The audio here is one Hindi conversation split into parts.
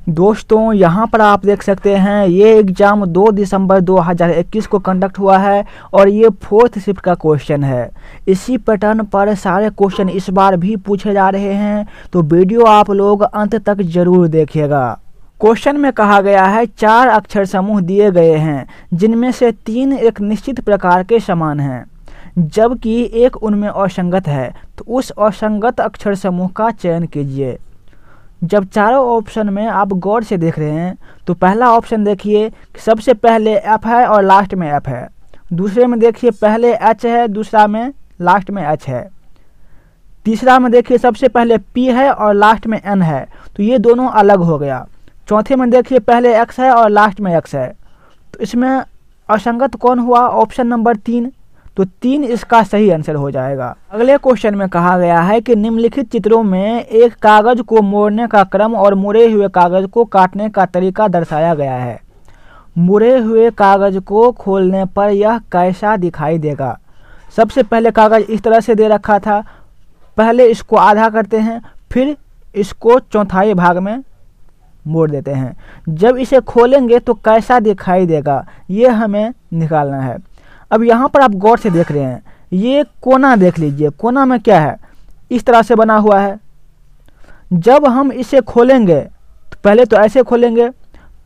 दोस्तों यहाँ पर आप देख सकते हैं ये एग्ज़ाम 2 दिसंबर 2021 को कंडक्ट हुआ है और ये 4th शिफ्ट का क्वेश्चन है। इसी पैटर्न पर सारे क्वेश्चन इस बार भी पूछे जा रहे हैं, तो वीडियो आप लोग अंत तक जरूर देखिएगा। क्वेश्चन में कहा गया है 4 अक्षर समूह दिए गए हैं जिनमें से 3 एक निश्चित प्रकार के समान हैं, जबकि एक उनमें असंगत है, तो उस असंगत अक्षर समूह का चयन कीजिए। जब चारों ऑप्शन में आप गौर से देख रहे हैं तो पहला ऑप्शन देखिए सबसे पहले एफ है और लास्ट में एफ है। दूसरे में देखिए पहले एच है, दूसरा में लास्ट में एच है। तीसरा में देखिए सबसे पहले पी है और लास्ट में एन है, तो ये दोनों अलग हो गया। चौथे में देखिए पहले एक्स है और लास्ट में एक्स है, तो इसमें असंगत कौन हुआ? ऑप्शन नंबर 3, तो 3 इसका सही आंसर हो जाएगा। अगले क्वेश्चन में कहा गया है कि निम्नलिखित चित्रों में एक कागज को मोड़ने का क्रम और मुड़े हुए कागज को काटने का तरीका दर्शाया गया है। मुड़े हुए कागज को खोलने पर यह कैसा दिखाई देगा? सबसे पहले कागज इस तरह से दे रखा था, पहले इसको आधा करते हैं, फिर इसको चौथाई भाग में मोड़ देते हैं। जब इसे खोलेंगे तो कैसा दिखाई देगा, ये हमें निकालना है। अब यहाँ पर आप गौर से देख रहे हैं, ये कोना देख लीजिए, कोना में क्या है? इस तरह से बना हुआ है। जब हम इसे खोलेंगे तो पहले तो ऐसे खोलेंगे,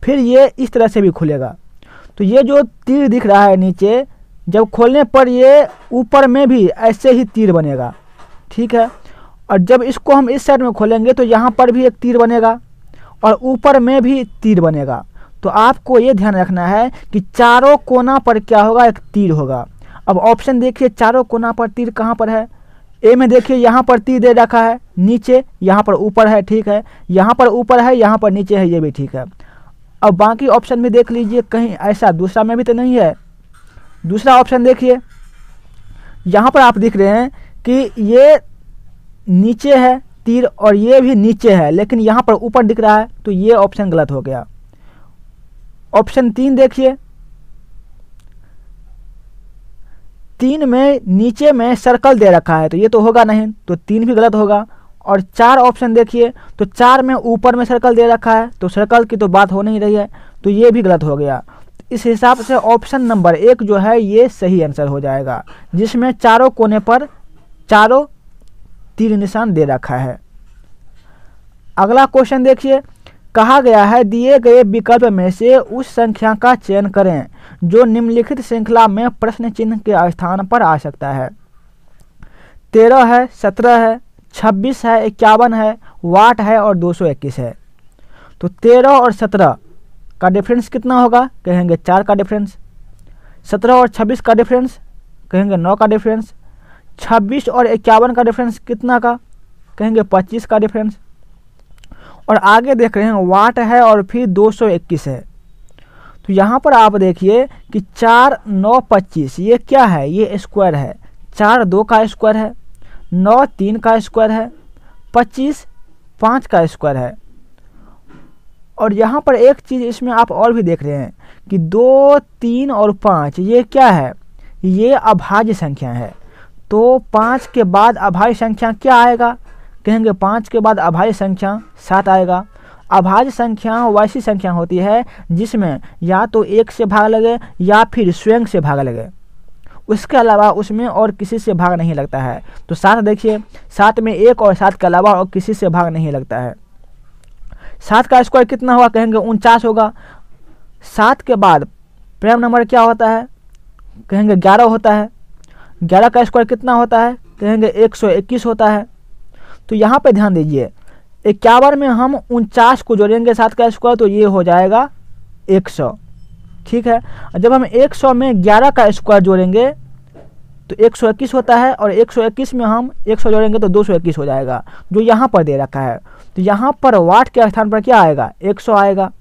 फिर ये इस तरह से भी खुलेगा। तो ये जो तीर दिख रहा है नीचे, जब खोलने पर ये ऊपर में भी ऐसे ही तीर बनेगा, ठीक है। और जब इसको हम इस साइड में खोलेंगे तो यहाँ पर भी एक तीर बनेगा और ऊपर में भी तीर बनेगा। तो आपको ये ध्यान रखना है कि चारों कोना पर क्या होगा? एक तीर होगा। अब ऑप्शन देखिए, चारों कोना पर तीर कहाँ पर है? ए में देखिए यहाँ पर तीर दे रखा है नीचे, यहाँ पर ऊपर है, ठीक है। यहाँ पर ऊपर है, यहाँ पर नीचे है, ये भी ठीक है। अब बाकी ऑप्शन भी देख लीजिए, कहीं ऐसा दूसरा में भी तो नहीं है। दूसरा ऑप्शन देखिए, यहाँ पर आप देख रहे हैं कि ये नीचे है तीर और ये भी नीचे है, लेकिन यहाँ पर ऊपर दिख रहा है, तो ये ऑप्शन गलत हो गया। ऑप्शन 3 देखिए, 3 में नीचे में सर्कल दे रखा है, तो ये तो होगा नहीं, तो 3 भी गलत होगा। और 4 ऑप्शन देखिए, तो 4 में ऊपर में सर्कल दे रखा है, तो सर्कल की तो बात हो नहीं रही है, तो ये भी गलत हो गया। इस हिसाब से ऑप्शन नंबर 1 जो है ये सही आंसर हो जाएगा, जिसमें चारों कोने पर चारों तीर निशान दे रखा है। अगला क्वेश्चन देखिए, कहा गया है दिए गए विकल्प में से उस संख्या का चयन करें जो निम्नलिखित श्रृंखला में प्रश्न चिन्ह के स्थान पर आ सकता है। 13 है, 17 है, 26 है, 51 है, वाट है और 221 है। तो 13 और 17 का डिफरेंस कितना होगा? कहेंगे 4 का डिफरेंस। 17 और 26 का डिफरेंस कहेंगे 9 का डिफरेंस। 26 और 51 का डिफरेंस कितना का? कहेंगे 25 का डिफरेंस। और आगे देख रहे हैं वाट है और फिर 221 है। तो यहाँ पर आप देखिए कि 4, 9, 25 ये क्या है? ये स्क्वायर है। 4 2 का स्क्वायर है, 9 3 का स्क्वायर है, 25 5 का स्क्वायर है। और यहाँ पर एक चीज़ इसमें आप और भी देख रहे हैं कि 2, 3 और 5 ये क्या है? ये अभाज्य संख्या है। तो 5 के बाद अभाज्य संख्या क्या आएगा? कहेंगे 5 के बाद अभाज्य संख्या 7 आएगा। अभाज्य संख्या वैसी संख्या होती है जिसमें या तो 1 से भाग लगे या फिर स्वयं से भाग लगे, उसके अलावा उसमें और किसी से भाग नहीं लगता है। तो 7 देखिए, 7 में 1 और 7 के अलावा और किसी से भाग नहीं लगता है। 7 का स्क्वायर कितना होगा? कहेंगे 49 होगा। 7 के बाद प्राइम नंबर क्या होता है? कहेंगे 11 होता है। 11 का स्क्वायर कितना होता है? कहेंगे 121 होता है। तो यहाँ पे ध्यान दीजिए, 51 में हम 49 को जोड़ेंगे 7 का स्क्वायर, तो ये हो जाएगा 100, ठीक है। जब हम 100 में 11 का स्क्वायर जोड़ेंगे तो 121 होता है, और 121 में हम 100 जोड़ेंगे तो 221 हो जाएगा, जो यहाँ पर दे रखा है। तो यहाँ पर वाट के स्थान पर क्या आएगा? 100 आएगा।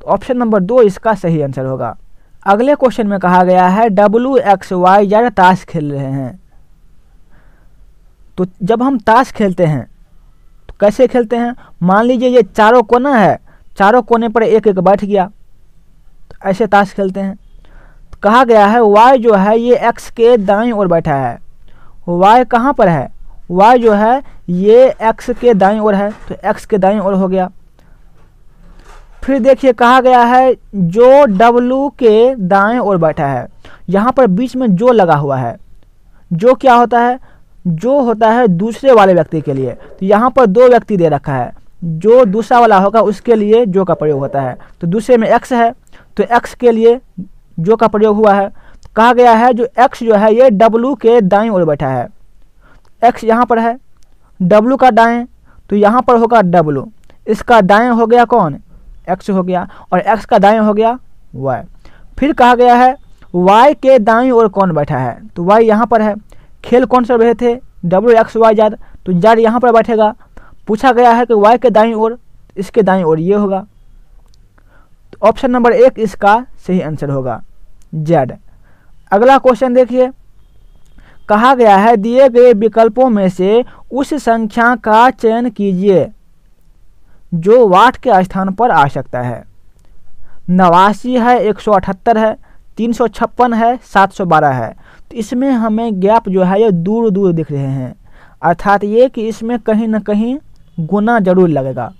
तो ऑप्शन नंबर 2 इसका सही आंसर होगा। अगले क्वेश्चन में कहा गया है WXYZ ताश खेल रहे हैं। तो जब हम ताश खेलते हैं तो कैसे खेलते हैं? मान लीजिए ये चारों कोना है, चारों कोने पर एक एक बैठ गया, तो ऐसे ताश खेलते हैं। तो कहा गया है Y जो है ये X के दाईं ओर बैठा है। Y कहाँ पर है? Y जो है ये X के दाईं ओर है, तो X के दाईं ओर हो गया। फिर देखिए कहा गया है जो W के दाएं ओर बैठा है, यहाँ पर बीच में जो लगा हुआ है, जो क्या होता है, जो होता है दूसरे वाले व्यक्ति के लिए। तो यहाँ पर दो व्यक्ति दे रखा है, जो दूसरा वाला होगा उसके लिए जो का प्रयोग होता है। तो दूसरे में x है, तो x के लिए जो का प्रयोग हुआ है। तो कहा गया है जो x जो है ये W के दाएं ओर बैठा है, x यहाँ पर है, W का दाएं, तो यहाँ पर होगा W, इसका दाएं हो गया कौन, x हो गया, और x का दाएं हो गया y। फिर कहा गया है y के दाएं ओर कौन बैठा है, तो y यहाँ पर है। खेल कौन से रहे थे, WXYZ, तो Z यहाँ पर बैठेगा। पूछा गया है कि y के दाईं ओर, इसके दाईं ओर ये होगा। तो ऑप्शन नंबर 1 इसका सही आंसर होगा Z। अगला क्वेश्चन देखिए, कहा गया है दिए गए विकल्पों में से उस संख्या का चयन कीजिए जो वाट के स्थान पर आ सकता है। 89 है, 178 है, 356 है, 712 है। तो इसमें हमें गैप जो है ये दूर दूर दिख रहे हैं, अर्थात ये कि इसमें कहीं ना कहीं गुना जरूर लगेगा।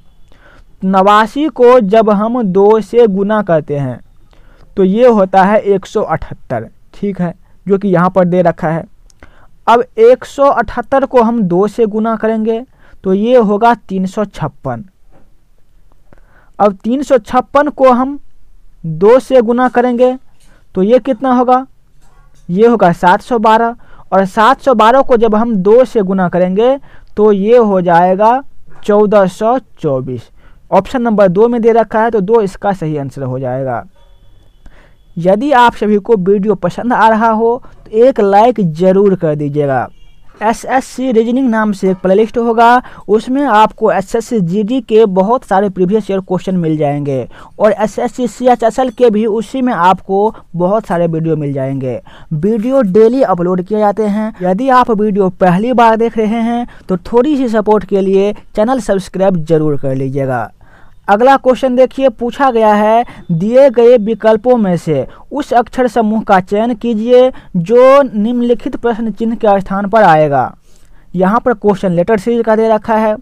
89 को जब हम 2 से गुना करते हैं तो ये होता है 178, ठीक है, जो कि यहाँ पर दे रखा है। अब 178 को हम 2 से गुना करेंगे तो ये होगा 356। अब 356 को हम 2 से गुना करेंगे तो ये कितना होगा, ये होगा 712, और 712 को जब हम 2 से गुना करेंगे तो ये हो जाएगा 1424। ऑप्शन नंबर 2 में दे रखा है, तो 2 इसका सही आंसर हो जाएगा। यदि आप सभी को वीडियो पसंद आ रहा हो तो एक लाइक ज़रूर कर दीजिएगा। SSC रीजनिंग नाम से एक प्लेलिस्ट होगा, उसमें आपको SSC GD के बहुत सारे प्रीवियस ईयर क्वेश्चन मिल जाएंगे, और SSC CHSL के भी उसी में आपको बहुत सारे वीडियो मिल जाएंगे। वीडियो डेली अपलोड किए जाते हैं। यदि आप वीडियो पहली बार देख रहे हैं तो थोड़ी सी सपोर्ट के लिए चैनल सब्सक्राइब जरूर कर लीजिएगा। अगला क्वेश्चन देखिए, पूछा गया है दिए गए विकल्पों में से उस अक्षर समूह का चयन कीजिए जो निम्नलिखित प्रश्न चिन्ह के स्थान पर आएगा। यहाँ पर क्वेश्चन लेटर सीरीज का दे रखा है।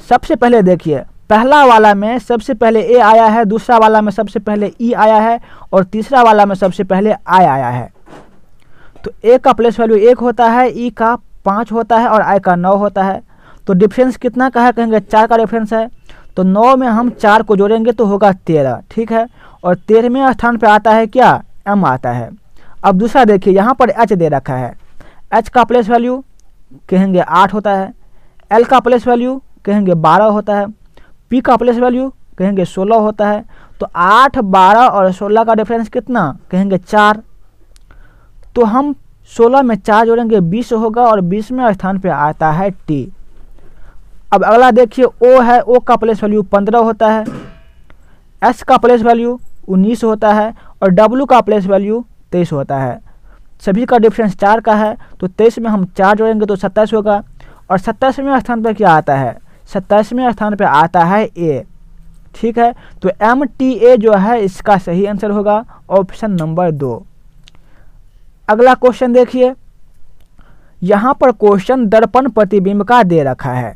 सबसे पहले देखिए, पहला वाला में सबसे पहले ए आया है, दूसरा वाला में सबसे पहले ई आया है, और तीसरा वाला में सबसे पहले आई आया है। तो ए का प्लेस वैल्यू 1 होता है, ई का 5 होता है और आई का 9 होता है। तो डिफरेंस कितना का है, कहेंगे 4 का डिफरेंस है। तो 9 में हम 4 को जोड़ेंगे तो होगा 13, ठीक है। और 13वें स्थान पे आता है क्या, m आता है। अब दूसरा देखिए, यहाँ पर h दे रखा है। h का प्लेस वैल्यू कहेंगे 8 होता है, l का प्लेस वैल्यू कहेंगे 12 होता है, p का प्लेस वैल्यू कहेंगे 16 होता है। तो 8, 12 और 16 का डिफरेंस कितना, कहेंगे 4। तो हम 16 में 4 जोड़ेंगे 20 होगा, और 20वें स्थान पे आता है t। अब अगला देखिए, O है, O का प्लेस वैल्यू 15 होता है, S का प्लेस वैल्यू 19 होता है, और W का प्लेस वैल्यू 23 होता है। सभी का डिफरेंस 4 का है, तो 23 में हम 4 जोड़ेंगे तो 27 होगा। और 27वें स्थान पर क्या आता है, 27वें स्थान पर आता है A, ठीक है। तो MTA जो है इसका सही आंसर होगा, ऑप्शन नंबर 2। अगला क्वेश्चन देखिए, यहाँ पर क्वेश्चन दर्पण प्रतिबिंब का दे रखा है।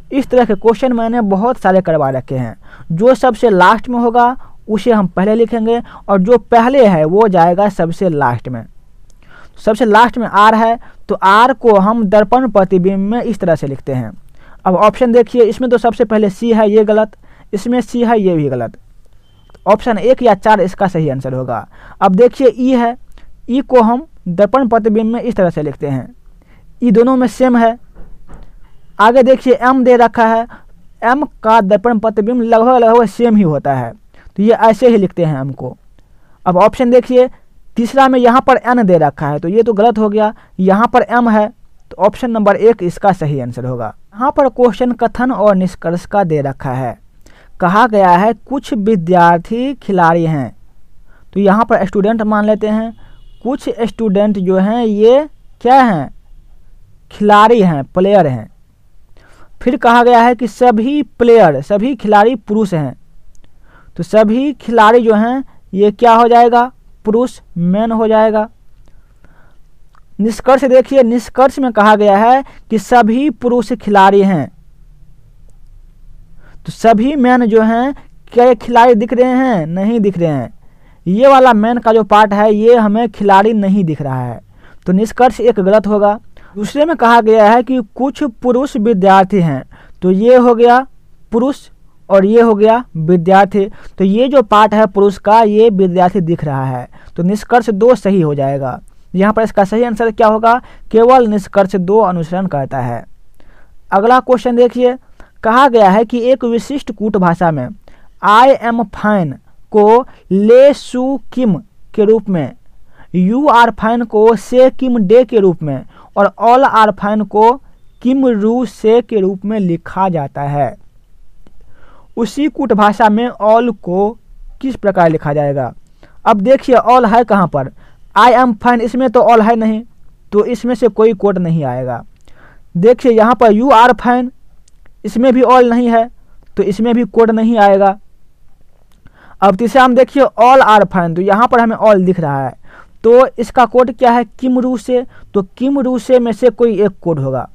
इस तरह के क्वेश्चन मैंने बहुत सारे करवा रखे हैं। जो सबसे लास्ट में होगा उसे हम पहले लिखेंगे, और जो पहले है वो जाएगा सबसे लास्ट में। सबसे लास्ट में R है, तो R को हम दर्पण प्रतिबिंब में इस तरह से लिखते हैं। अब ऑप्शन देखिए, इसमें तो सबसे पहले C है, ये गलत, इसमें C है, ये भी गलत। ऑप्शन 1 या 4 इसका सही आंसर होगा। अब देखिए E है, E को हम दर्पण प्रतिबिंब में इस तरह से लिखते हैं। E दोनों में सेम है। आगे देखिए M दे रखा है, M का दर्पण प्रतिबिंब लगभग सेम ही होता है, तो ये ऐसे ही लिखते हैं M को। अब ऑप्शन देखिए, तीसरा में यहाँ पर N दे रखा है, तो ये तो गलत हो गया, यहाँ पर M है, तो ऑप्शन नंबर 1 इसका सही आंसर होगा। यहाँ पर क्वेश्चन कथन और निष्कर्ष का दे रखा है। कहा गया है कुछ विद्यार्थी खिलाड़ी हैं, तो यहाँ पर स्टूडेंट मान लेते हैं। कुछ स्टूडेंट जो हैं ये क्या हैं, खिलाड़ी हैं, प्लेयर हैं। फिर कहा गया है कि सभी प्लेयर, सभी खिलाड़ी पुरुष हैं, तो सभी खिलाड़ी जो हैं ये क्या हो जाएगा, पुरुष, मैन हो जाएगा। निष्कर्ष देखिए, निष्कर्ष में कहा गया है कि सभी पुरुष खिलाड़ी हैं, तो सभी मैन जो हैं क्या ये खिलाड़ी दिख रहे हैं? नहीं दिख रहे हैं। ये वाला मैन का जो पार्ट है ये हमें खिलाड़ी नहीं दिख रहा है, तो निष्कर्ष एक गलत होगा। दूसरे में कहा गया है कि कुछ पुरुष विद्यार्थी हैं, तो ये हो गया पुरुष और ये हो गया विद्यार्थी, तो ये जो पार्ट है पुरुष का ये विद्यार्थी दिख रहा है, तो निष्कर्ष 2 सही हो जाएगा। यहाँ पर इसका सही आंसर क्या होगा? केवल निष्कर्ष 2 अनुसरण करता है। अगला क्वेश्चन देखिए, कहा गया है कि एक विशिष्ट कूट भाषा में आई एम फाइन को ले सु किम के रूप में, यू आर फाइन को से किम डे के रूप में और ऑल आर फाइन को किम रू से के रूप में लिखा जाता है। उसी कूट भाषा में ऑल को किस प्रकार लिखा जाएगा? अब देखिए ऑल है कहाँ पर? आई एम फाइन, इसमें तो ऑल है नहीं, तो इसमें से कोई कोड नहीं आएगा। देखिए यहाँ पर यू आर फाइन, इसमें भी ऑल नहीं है, तो इसमें भी कोड नहीं आएगा। अब तीसरा हम देखिए ऑल आर फाइन, तो यहाँ पर हमें ऑल दिख रहा है, तो इसका कोड क्या है? किम रू से, तो किम रू से में से कोई एक कोड होगा।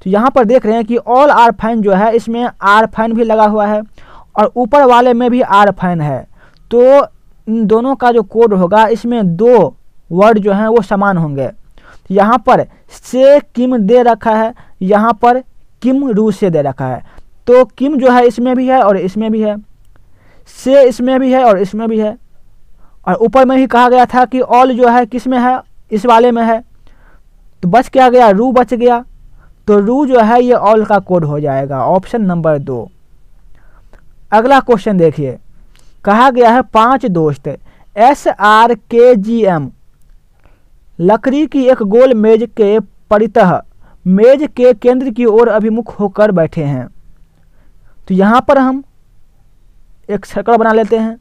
तो यहाँ पर देख रहे हैं कि ऑल आर फाइन जो है इसमें आर फाइन भी लगा हुआ है और ऊपर वाले में भी आर फाइन है, तो इन दोनों का जो कोड होगा इसमें 2 वर्ड जो हैं वो समान होंगे। यहाँ पर से किम दे रखा है, यहाँ पर किम रू से दे रखा है, तो किम जो है इसमें भी है और इसमें भी है, से इसमें भी है और इसमें भी है, और ऊपर में ही कहा गया था कि ऑल जो है किस में है? इस वाले में है, तो बच क्या गया? रू बच गया, तो रू जो है ये ऑल का कोड हो जाएगा, ऑप्शन नंबर 2। अगला क्वेश्चन देखिए, कहा गया है 5 दोस्त SRKGM लकड़ी की एक गोल मेज के परितः मेज के केंद्र की ओर अभिमुख होकर बैठे हैं। तो यहाँ पर हम एक सर्कल बना लेते हैं।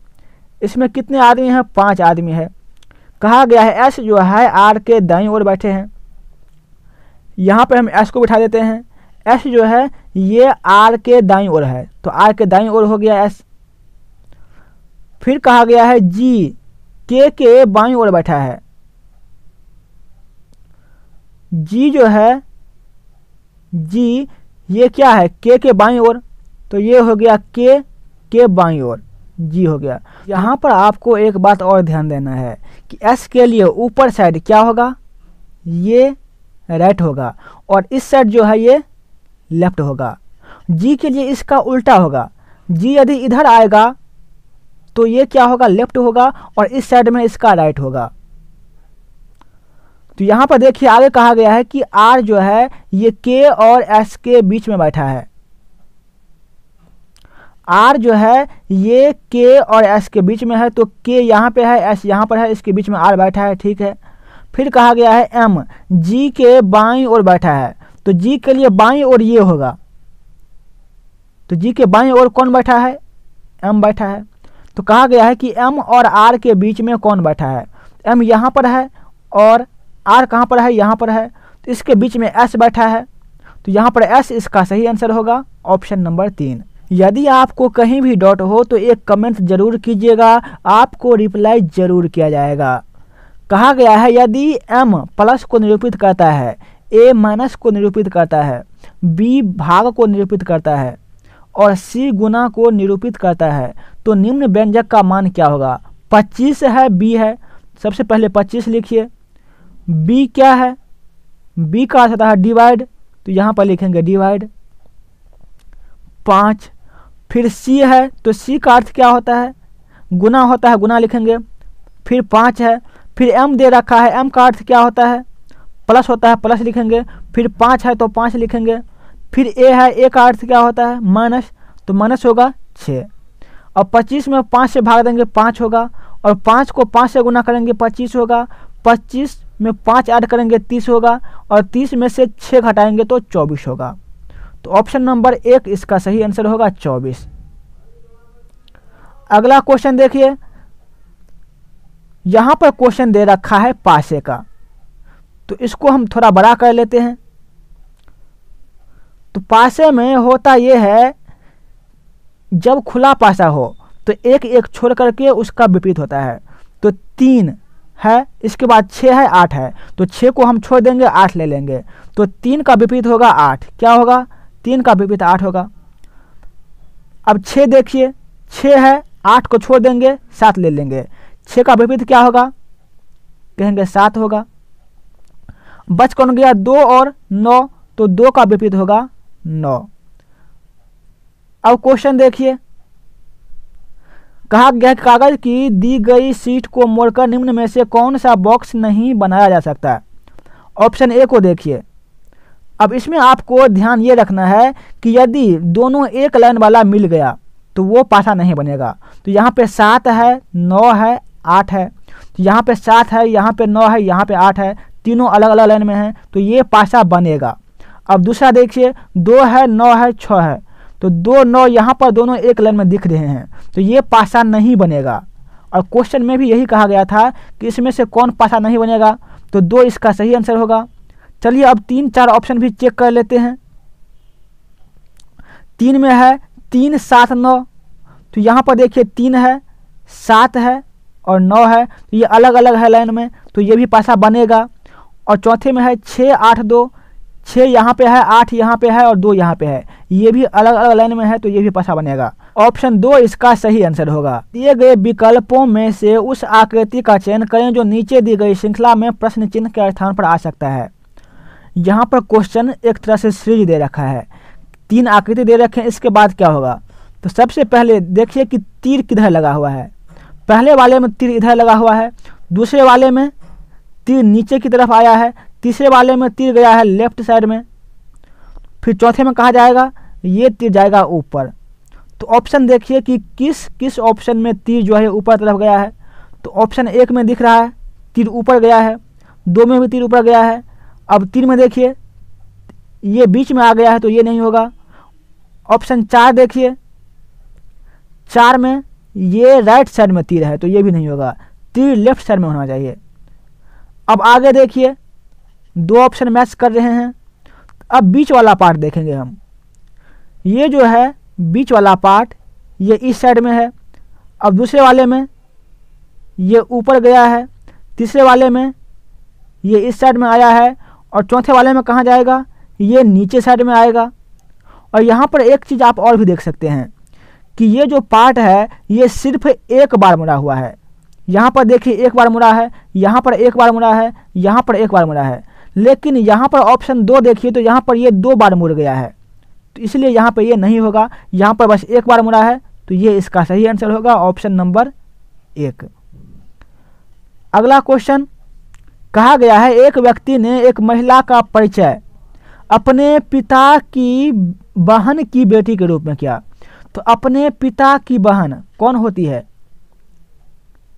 इसमें कितने आदमी हैं? 5 आदमी है। कहा गया है एस जो है आर के दाईं ओर बैठे हैं। यहाँ पर हम एस को बिठा देते हैं। एस जो है ये आर के दाईं ओर है, तो आर के दाईं ओर हो गया एस। फिर कहा गया है जी के बाईं ओर बैठा है। जी जो है जी ये क्या है? के बाईं ओर, तो ये हो गया के बाईं ओर, जी हो गया। यहाँ पर आपको एक बात और ध्यान देना है कि एस के लिए ऊपर साइड क्या होगा? ये राइट होगा और इस साइड जो है ये लेफ्ट होगा। जी के लिए इसका उल्टा होगा। जी यदि इधर आएगा तो ये क्या होगा? लेफ्ट होगा और इस साइड में इसका राइट होगा। तो यहाँ पर देखिए आगे कहा गया है कि आर जो है ये के और एस के बीच में बैठा है। आर जो है ये के और एस के बीच में है, तो के यहाँ पे है, एस यहाँ पर है, इसके बीच में आर बैठा है, ठीक है। फिर कहा गया है एम जी के बाईं ओर बैठा है, तो जी के लिए बाईं ओर ये होगा, तो जी के बाईं ओर कौन बैठा है? एम बैठा है। तो कहा गया है कि एम और आर के बीच में कौन बैठा है? एम यहाँ पर है और आर कहाँ पर है? यहाँ पर है, तो इसके बीच में एस बैठा है, तो यहाँ पर एस इसका सही आंसर होगा, ऑप्शन नंबर 3। यदि आपको कहीं भी डाउट हो तो एक कमेंट जरूर कीजिएगा, आपको रिप्लाई जरूर किया जाएगा। कहा गया है यदि m प्लस को निरूपित करता है, a माइनस को निरूपित करता है, b भाग को निरूपित करता है और c गुना को निरूपित करता है, तो निम्न व्यंजक का मान क्या होगा? 25 है, b है, सबसे पहले 25 लिखिए। b क्या है? b का अर्थ होता है डिवाइड, तो यहाँ पर लिखेंगे डिवाइड 5। फिर c है, तो c का अर्थ क्या होता है? गुना होता है, गुना लिखेंगे। फिर 5 है, फिर m दे रखा है, m का अर्थ क्या होता है? प्लस होता है, प्लस लिखेंगे। फिर 5 है तो 5 लिखेंगे। फिर a है, a का अर्थ क्या होता है? माइनस, तो माइनस होगा 6। अब 25 में 5 से भाग देंगे 5 होगा, और 5 को 5 से गुना करेंगे 25 होगा। 25 में 5 ऐड करेंगे 30 होगा, और 30 में से 6 घटाएंगे तो 24 होगा। तो ऑप्शन नंबर 1 इसका सही आंसर होगा 24। अगला क्वेश्चन देखिए, यहां पर क्वेश्चन दे रखा है पासे का, तो इसको हम थोड़ा बड़ा कर लेते हैं। तो पासे में होता यह है जब खुला पासा हो तो एक एक छोड़ करके उसका विपरीत होता है। तो 3 है, इसके बाद 6 है, 8 है, तो 6 को हम छोड़ देंगे, 8 ले लेंगे, तो 3 का विपरीत होगा 8। क्या होगा? 3 का विपरीत 8 होगा। अब 6 देखिए, 6 है, 8 को छोड़ देंगे, 7 ले लेंगे। 6 का विपरीत क्या होगा, कहेंगे 7 होगा। बच कौन गया, 2 और 9, तो 2 का विपरीत होगा 9। अब क्वेश्चन देखिए, कहा गया कि कागज की दी गई शीट को मोड़कर निम्न में से कौन सा बॉक्स नहीं बनाया जा सकता। ऑप्शन ए को देखिए। अब इसमें आपको ध्यान ये रखना है कि यदि दोनों एक लाइन वाला मिल गया तो वो पासा नहीं बनेगा। तो यहाँ पे 7 है, 9 है, 8 है, तो यहाँ पे 7 है, यहाँ पे 9 है, यहाँ पे 8 है, तीनों अलग अलग लाइन में हैं, तो ये पासा बनेगा। अब दूसरा देखिए, 2 है, 9 है, 6 है, तो 2, 9 यहाँ पर दोनों एक लाइन में दिख रहे हैं, तो ये पासा नहीं बनेगा। और क्वेश्चन में भी यही कहा गया था कि इसमें से कौन पासा नहीं बनेगा, तो 2 इसका सही आंसर होगा। चलिए अब 3, 4 ऑप्शन भी चेक कर लेते हैं। 3 में है 3, 7, 9, तो यहाँ पर देखिए 3 है, 7 है और 9 है, तो ये अलग अलग है लाइन में, तो ये भी पासा बनेगा। और चौथे में है 6, 8, 2, 6 यहाँ पे है, 8 यहाँ पे है और 2 यहाँ पे है, ये भी अलग अलग लाइन में है, तो ये भी पासा बनेगा। ऑप्शन 2 इसका सही आंसर होगा। दिए गए विकल्पों में से उस आकृति का चयन करें जो नीचे दी गई श्रृंखला में प्रश्न चिन्ह के स्थान पर आ सकता है। यहाँ पर क्वेश्चन एक तरह से सीरीज दे रखा है, 3 आकृति दे रखे हैं, इसके बाद क्या होगा। तो सबसे पहले देखिए कि तीर किधर लगा हुआ है। पहले वाले में तीर इधर लगा हुआ है, दूसरे वाले में तीर नीचे की तरफ आया है, तीसरे वाले में तीर गया है लेफ्ट साइड में, फिर चौथे में कहा जाएगा ये तीर जाएगा ऊपर। तो ऑप्शन देखिए कि किस किस ऑप्शन में तीर जो है ऊपर तरफ गया है। तो ऑप्शन 1 में दिख रहा है तीर ऊपर गया है, 2 में भी तीर ऊपर गया है। अब 3 में देखिए ये बीच में आ गया है, तो ये नहीं होगा। ऑप्शन 4 देखिए, 4 में ये राइट साइड में तीर है, तो ये भी नहीं होगा, तीर लेफ्ट साइड में होना चाहिए। अब आगे देखिए 2 ऑप्शन मैच कर रहे हैं। अब बीच वाला पार्ट देखेंगे हम। ये जो है बीच वाला पार्ट ये इस साइड में है, अब दूसरे वाले में ये ऊपर गया है, तीसरे वाले में ये इस साइड में आया है और चौथे वाले में कहाँ जाएगा, ये नीचे साइड में आएगा। और यहाँ पर एक चीज़ आप और भी देख सकते हैं कि ये जो पार्ट है ये सिर्फ एक बार मुड़ा हुआ है। यहाँ पर देखिए एक बार मुड़ा है, यहाँ पर एक बार मुड़ा है, यहाँ पर एक बार मुड़ा है, लेकिन यहाँ पर ऑप्शन 2 देखिए तो यहाँ पर ये 2 बार मुड़ गया है, तो इसलिए यहाँ पर ये नहीं होगा, यहाँ पर बस एक बार मुड़ा है, तो ये इसका सही आंसर होगा ऑप्शन नंबर 1। अगला क्वेश्चन कहा गया है एक व्यक्ति ने एक महिला का परिचय अपने पिता की बहन की बेटी के रूप में किया। तो अपने पिता की बहन कौन होती है,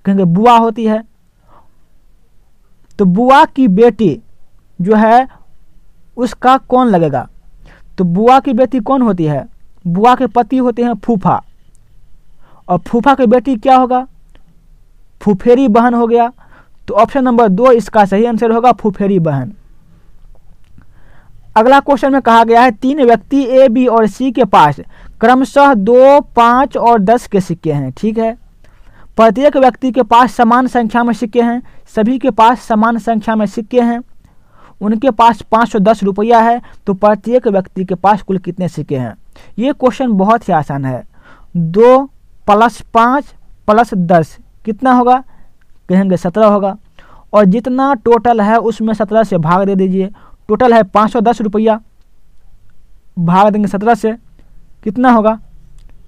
कहेंगे बुआ होती है। तो बुआ की बेटी जो है उसका कौन लगेगा। तो बुआ की बेटी कौन होती है, बुआ के पति होते हैं फूफा, और फूफा की बेटी क्या होगा, फुफेरी बहन हो गया। तो ऑप्शन नंबर 2 इसका सही आंसर होगा, फुफेरी बहन। अगला क्वेश्चन में कहा गया है 3 व्यक्ति ए, बी और सी के पास क्रमशः 2, 5 और 10 के सिक्के हैं। ठीक है, प्रत्येक व्यक्ति के पास समान संख्या में सिक्के हैं, सभी के पास समान संख्या में सिक्के हैं, उनके पास 510 रुपया है, तो प्रत्येक व्यक्ति के पास कुल कितने सिक्के हैं। ये क्वेश्चन बहुत ही आसान है। 2 + 5 + 10 कितना होगा, कहेंगे 17 होगा, और जितना टोटल है उसमें 17 से भाग दे दीजिए। टोटल है 510 रुपया, भाग देंगे 17 से, कितना होगा,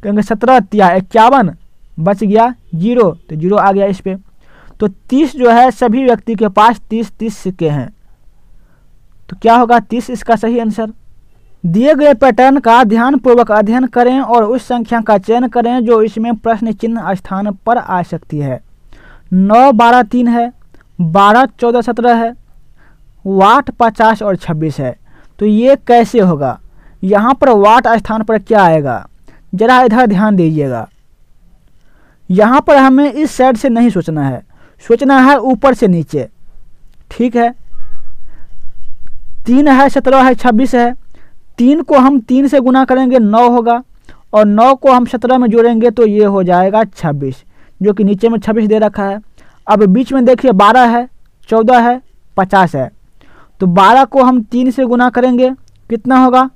कहेंगे 17 × 51, बच गया 0, तो 0 आ गया इस पे। तो 30 जो है सभी व्यक्ति के पास 30 सिक्के हैं, तो क्या होगा 30 इसका सही आंसर। दिए गए पैटर्न का ध्यानपूर्वक अध्ययन करें और उस संख्या का चयन करें जो इसमें प्रश्न चिन्ह स्थान पर आ सकती है। 9, 12, 3 है, 12, 14, 17 है, वाट 50 और 26 है। तो ये कैसे होगा, यहाँ पर वाट स्थान पर क्या आएगा, जरा इधर ध्यान दीजिएगा। यहाँ पर हमें इस साइड से नहीं सोचना है, सोचना है ऊपर से नीचे। ठीक है, 3 है, 17 है, 26 है, 3 को हम 3 से गुना करेंगे 9 होगा, और 9 को हम 17 में जोड़ेंगे तो ये हो जाएगा 26, जो कि नीचे में 26 दे रखा है। अब बीच में देखिए 12 है, 14 है, 50 है, तो 12 को हम 3 से गुना करेंगे कितना होगा,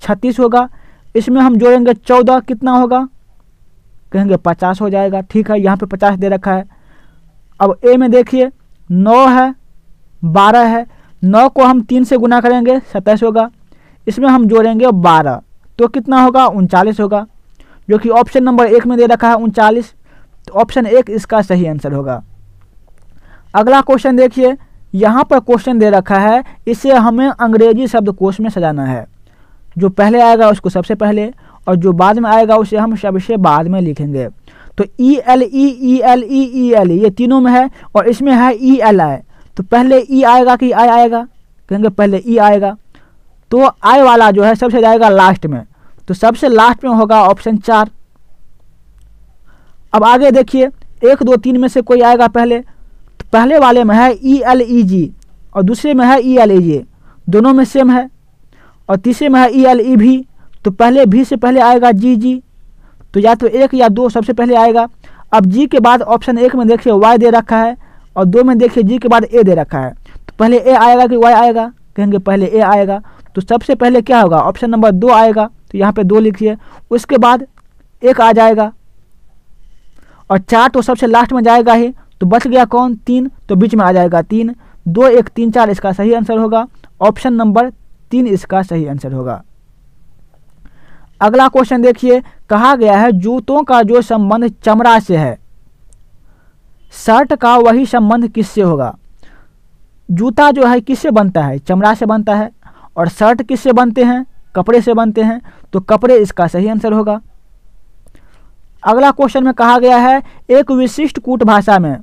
36 होगा। इसमें हम जोड़ेंगे 14, कितना होगा, कहेंगे 50 हो जाएगा। ठीक है, यहाँ पे 50 दे रखा है। अब ए में देखिए 9 है, 12 है, 9 को हम 3 से गुना करेंगे 27 होगा, इसमें हम जोड़ेंगे 12 तो कितना होगा 39 होगा, जो कि ऑप्शन नंबर 1 में दे रखा है 39। तो ऑप्शन 1 इसका सही आंसर होगा। अगला क्वेश्चन देखिए, यहाँ पर क्वेश्चन दे रखा है, इसे हमें अंग्रेजी शब्दकोश में सजाना है। जो पहले आएगा उसको सबसे पहले और जो बाद में आएगा उसे हम सबसे बाद में लिखेंगे। तो ELE ELE ELE ये तीनों में है और इसमें है ELI। तो पहले E आएगा कि I आएगा, कहेंगे पहले E आएगा। तो I वाला जो है सबसे जाएगा लास्ट में, तो सबसे लास्ट में होगा ऑप्शन 4। अब आगे देखिए 1 2 3 में से कोई आएगा पहले, तो पहले वाले में है ELEG और दूसरे में है ELEJ, दोनों में सेम है। और तीसरे में है ELEV, तो पहले V से पहले आएगा GG, तो या तो 1 या 2 सबसे पहले आएगा। अब G के बाद ऑप्शन 1 में देखिए Y दे रखा है और 2 में देखिए G के बाद A दे रखा है, तो पहले A आएगा कि Y आएगा, कहेंगे पहले A आएगा। तो सबसे पहले क्या होगा, ऑप्शन नंबर 2 आएगा, तो यहाँ पे 2 लिखिए। उसके बाद 1 आ जाएगा और 4 तो सबसे लास्ट में जाएगा ही, तो बच गया कौन 3, तो बीच में आ जाएगा 3, 2 1 3 4 इसका सही आंसर होगा। ऑप्शन नंबर 3 इसका सही आंसर होगा। अगला क्वेश्चन देखिए, कहा गया है जूतों का जो संबंध चमड़ा से है, शर्ट का वही संबंध किससे होगा। जूता जो है किससे बनता है, चमड़ा से बनता है, और शर्ट किससे बनते हैं, कपड़े से बनते हैं, तो कपड़े इसका सही आंसर होगा। अगला क्वेश्चन में कहा गया है, एक विशिष्ट कूट भाषा में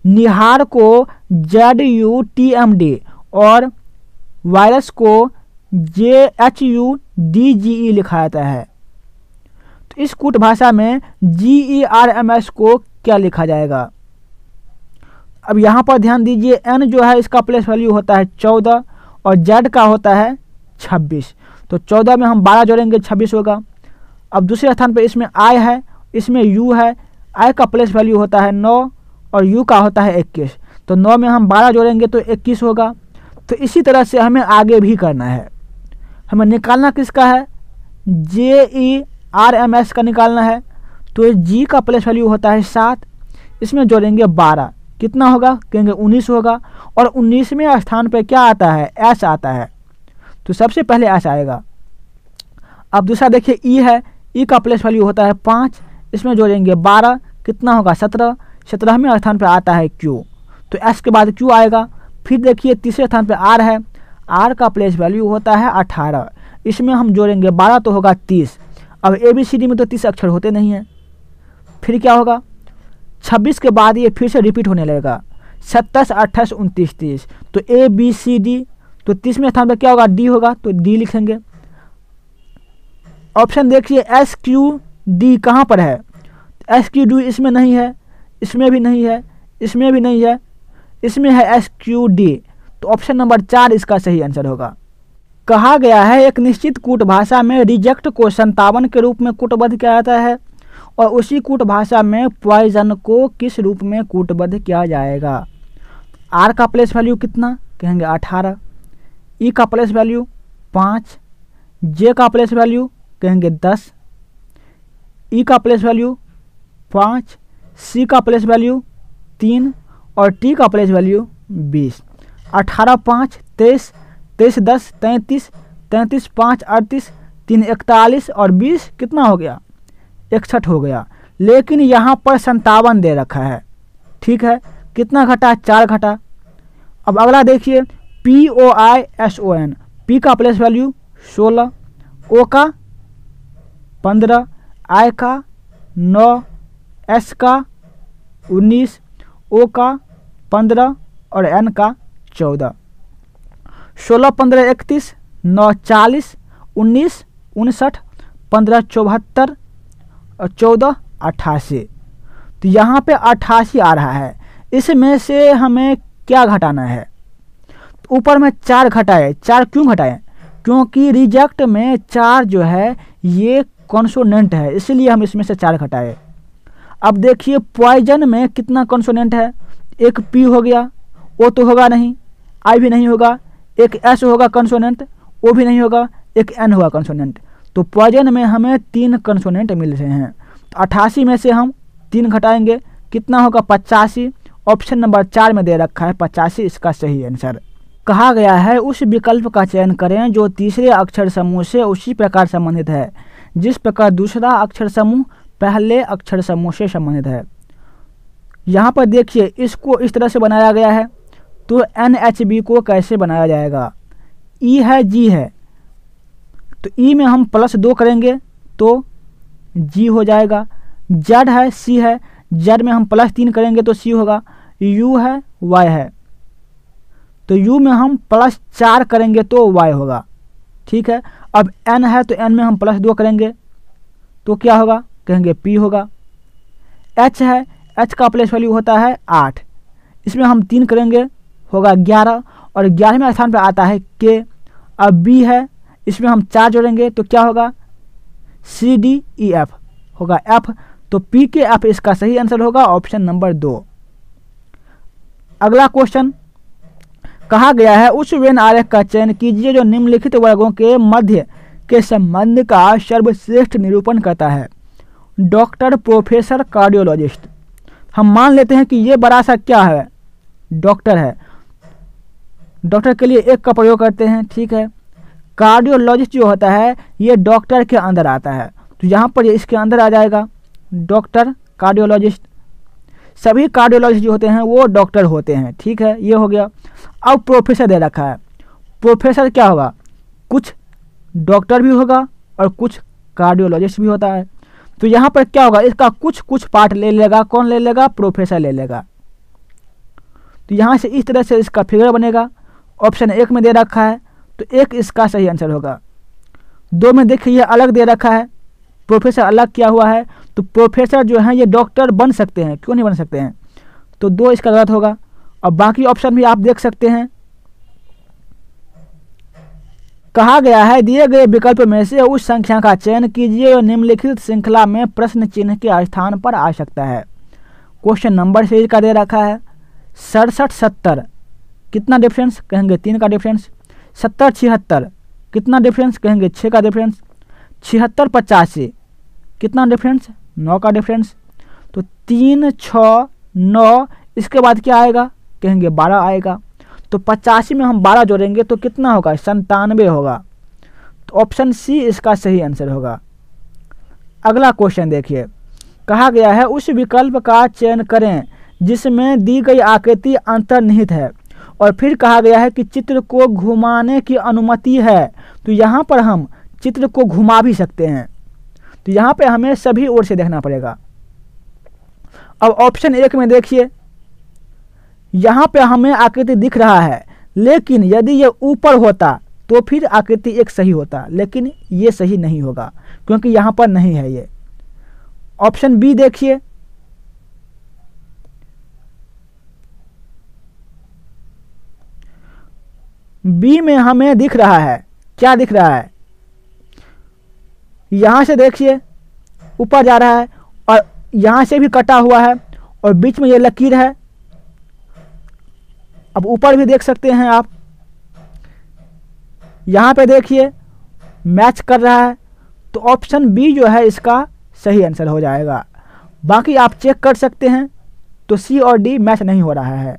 निहार को ZUTMD और वायरस को JHUDGE लिखा जाता है, तो इस कूट भाषा में GERMS को क्या लिखा जाएगा। अब यहाँ पर ध्यान दीजिए, N जो है इसका प्लेस वैल्यू होता है 14 और Z का होता है 26, तो 14 में हम 12 जोड़ेंगे 26 होगा। अब दूसरे स्थान पर इसमें I है, इसमें U है, I का प्लेस वैल्यू होता है 9 और U का होता है 21, तो 9 में हम 12 जोड़ेंगे तो 21 होगा। तो इसी तरह से हमें आगे भी करना है। हमें निकालना किसका है, JERMS का निकालना है। तो G का प्लेस वैल्यू होता है 7, इसमें जोड़ेंगे 12, कितना होगा, कहेंगे 19 होगा। और 19वें स्थान पे क्या आता है, S आता है, तो सबसे पहले S आएगा। अब दूसरा देखिए E है, E का प्लेस वैल्यू होता है 5, इसमें जोड़ेंगे 12, कितना होगा 17। 17वें स्थान पे आता है Q, तो S के बाद Q आएगा। फिर देखिए तीसरे स्थान पे R है, R का प्लेस वैल्यू होता है 18, इसमें हम जोड़ेंगे 12 तो होगा 30। अब ABCD में तो 30 अक्षर होते नहीं हैं, फिर क्या होगा 26 के बाद ये फिर से रिपीट होने लगेगा, 27 28 29 30, तो ABCD, तो 30वें स्थान पर क्या होगा, D होगा, तो D लिखेंगे। ऑप्शन देखिए SQD कहाँ पर है, SQD इसमें नहीं है, इसमें भी नहीं है, इसमें भी नहीं है, इसमें है SQD, तो ऑप्शन नंबर 4 इसका सही आंसर होगा। कहा गया है एक निश्चित कूट भाषा में रिजेक्ट को 57 के रूप में कूटबद्ध किया जाता है और उसी कूट भाषा में पॉइजन को किस रूप में कूटबद्ध किया जाएगा। R का प्लेस वैल्यू कितना, कहेंगे 18, E का प्लेस वैल्यू 5, J का प्लेस वैल्यू कहेंगे 10, E का प्लेस वैल्यू 5, C का प्लेस वैल्यू 3 और T का प्लेस वैल्यू 20। 18 5 23, 23 10 33, 33 5 38, 3 41 और 20 कितना हो गया, 61 हो गया। लेकिन यहाँ पर 57 दे रखा है, ठीक है, कितना घटा, 4 घटा। अब अगला देखिए POISON, P का प्लेस वैल्यू 16, O का 15, I का 9, S का 19, O का 15 और N का 14। 16 15 31, 9 40, 19 59, 15 74 और 14 88। तो यहाँ पे 88 आ रहा है, इसमें से हमें क्या घटाना है। तो ऊपर में 4 घटाए, 4 क्यों घटाए, क्योंकि रिजेक्ट में 4 जो है ये कॉन्सोनेंट है, इसलिए हम इसमें से 4 घटाए। अब देखिए पॉइजन में कितना कॉन्सोनेंट है, एक P हो गया, O तो होगा नहीं, I भी नहीं होगा, एक S होगा कंसोनेंट, O भी नहीं होगा, एक N होगा कंसोनेंट। तो पॉइजन में हमें 3 कंसोनेंट मिल रहे हैं, तो 88 में से हम 3 घटाएंगे, कितना होगा 85। ऑप्शन नंबर 4 में दे रखा है 85 इसका सही आंसर। कहा गया है उस विकल्प का चयन करें जो तीसरे अक्षर समूह से उसी प्रकार संबंधित है जिस प्रकार दूसरा अक्षर समूह पहले अक्षर समूह से संबंधित है। यहाँ पर देखिए इसको इस तरह से बनाया गया है, तो NHB को कैसे बनाया जाएगा। E है G है, तो E में हम +2 करेंगे तो G हो जाएगा। Z है C है, Z में हम +3 करेंगे तो C होगा। U है Y है, तो U में हम +4 करेंगे तो Y होगा। ठीक है, अब N है तो N में हम +2 करेंगे तो क्या होगा, कहेंगे P होगा। H है, H का प्लेस वैल्यू होता है 8, इसमें हम 3 करेंगे होगा 11 और 11वें स्थान पर आता है K। अब B है, इसमें हम 4 जोड़ेंगे तो क्या होगा C D E F होगा F, तो P के F इसका सही आंसर होगा ऑप्शन नंबर 2। अगला क्वेश्चन कहा गया है उस वेन आरेख का चयन कीजिए जो निम्नलिखित वर्गों के मध्य के संबंध का सर्वश्रेष्ठ निरूपण करता है। Doctor, professor, cardiologist. हम मान लेते हैं कि ये बड़ा सा क्या है, डॉक्टर है, डॉक्टर के लिए 1 का प्रयोग करते हैं। ठीक है, कार्डियोलॉजिस्ट जो होता है ये डॉक्टर के अंदर आता है, तो यहाँ पर ये इसके अंदर आ जाएगा डॉक्टर, कार्डियोलॉजिस्ट। सभी कार्डियोलॉजिस्ट जो होते हैं वो डॉक्टर होते हैं। ठीक है, ये हो गया। अब प्रोफेसर दे रखा है, प्रोफेसर क्या होगा, कुछ डॉक्टर भी होगा और कुछ कार्डियोलॉजिस्ट भी होता है, तो यहाँ पर क्या होगा इसका कुछ पार्ट ले लेगा, कौन ले लेगा, प्रोफेसर ले लेगा। तो यहाँ से इस तरह से इसका फिगर बनेगा। ऑप्शन 1 में दे रखा है तो 1 इसका सही आंसर होगा। 2 में देखिए ये अलग दे रखा है, प्रोफेसर अलग किया हुआ है, तो प्रोफेसर जो है ये डॉक्टर बन सकते हैं, क्यों नहीं बन सकते हैं, तो 2 इसका गलत होगा। और बाकी ऑप्शन भी आप देख सकते हैं। कहा गया है दिए गए विकल्प में से उस संख्या का चयन कीजिए और निम्नलिखित श्रृंखला में प्रश्न चिन्ह के स्थान पर आ सकता है। क्वेश्चन नंबर से का दे रखा है 67 70, कितना डिफरेंस, कहेंगे 3 का डिफरेंस। 70 76, कितना डिफरेंस, कहेंगे 6 का डिफरेंस। 76 85, कितना डिफरेंस, 9 का डिफरेंस। तो 3 6 9, इसके बाद क्या आएगा, कहेंगे 12 आएगा। तो 85 में हम 12 जोड़ेंगे तो कितना होगा, 97 होगा। तो ऑप्शन सी इसका सही आंसर होगा। अगला क्वेश्चन देखिए, कहा गया है उस विकल्प का चयन करें जिसमें दी गई आकृति अंतर्निहित है और फिर कहा गया है कि चित्र को घुमाने की अनुमति है। तो यहाँ पर हम चित्र को घुमा भी सकते हैं, तो यहाँ पे हमें सभी ओर से देखना पड़ेगा। अब ऑप्शन 1 में देखिए, यहाँ पे हमें आकृति दिख रहा है, लेकिन यदि ये ऊपर होता तो फिर आकृति एक सही होता, लेकिन ये सही नहीं होगा क्योंकि यहाँ पर नहीं है ये। ऑप्शन बी देखिए, बी में हमें दिख रहा है, क्या दिख रहा है, यहां से देखिए ऊपर जा रहा है और यहां से भी कटा हुआ है और बीच में ये लकीर है। अब ऊपर भी देख सकते हैं आप, यहां पे देखिए मैच कर रहा है, तो ऑप्शन बी जो है इसका सही आंसर हो जाएगा। बाकी आप चेक कर सकते हैं, तो सी और डी मैच नहीं हो रहा है।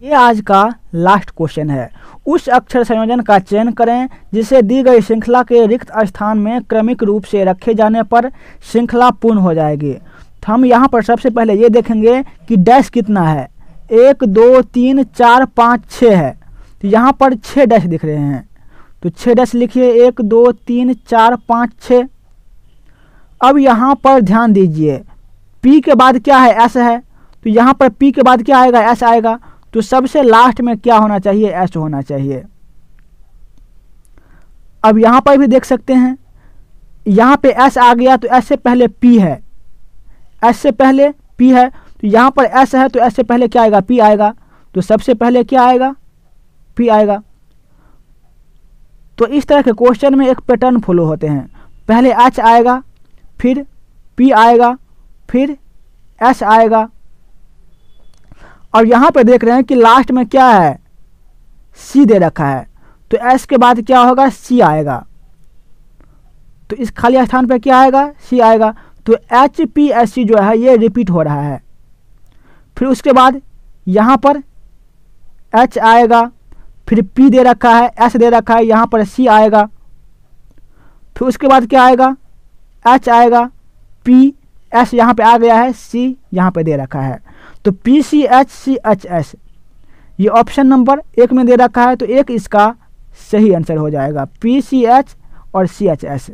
ये आज का लास्ट क्वेश्चन है। उस अक्षर संयोजन का चयन करें जिसे दी गई श्रृंखला के रिक्त स्थान में क्रमिक रूप से रखे जाने पर श्रृंखला पूर्ण हो जाएगी। तो हम यहाँ पर सबसे पहले ये देखेंगे कि डैश कितना है, 1 2 3 4 5 6 है, तो यहाँ पर 6 डैश दिख रहे हैं, तो 6 डैश लिखिए, 1 2 3 4 5 6। अब यहाँ पर ध्यान दीजिए, P के बाद क्या है, S है, तो यहाँ पर P के बाद क्या आएगा, S आएगा, तो सबसे लास्ट में क्या होना चाहिए, S होना चाहिए। अब यहाँ पर भी देख सकते हैं, यहाँ पे S आ गया तो S से पहले P है, S से पहले P है, तो यहाँ पर S है तो S से पहले क्या आएगा, P आएगा, तो सबसे पहले क्या आएगा, P आएगा। तो इस तरह के क्वेश्चन में एक पैटर्न फॉलो होते हैं, पहले H आएगा, फिर P आएगा, फिर S आएगा, और यहाँ पे देख रहे हैं कि लास्ट में क्या है, C दे रखा है, तो S के बाद क्या होगा, C आएगा, तो इस खाली स्थान पे क्या आएगा, C आएगा। तो HPHC जो है ये रिपीट हो रहा है। फिर उसके बाद यहाँ पर H आएगा, फिर P दे रखा है, S दे रखा है, यहाँ पर C आएगा। फिर उसके बाद क्या आएगा, H आएगा, P S यहाँ पे आ गया है, C यहाँ पे दे रखा है। तो PCHCHS ये ऑप्शन नंबर 1 में दे रखा है, तो एक इसका सही आंसर हो जाएगा, PCH और CHS।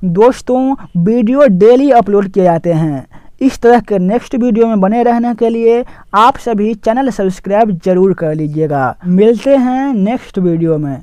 दोस्तों वीडियो डेली अपलोड किए जाते हैं। इस तरह के नेक्स्ट वीडियो में बने रहने के लिए आप सभी चैनल सब्सक्राइब जरूर कर लीजिएगा। मिलते हैं नेक्स्ट वीडियो में।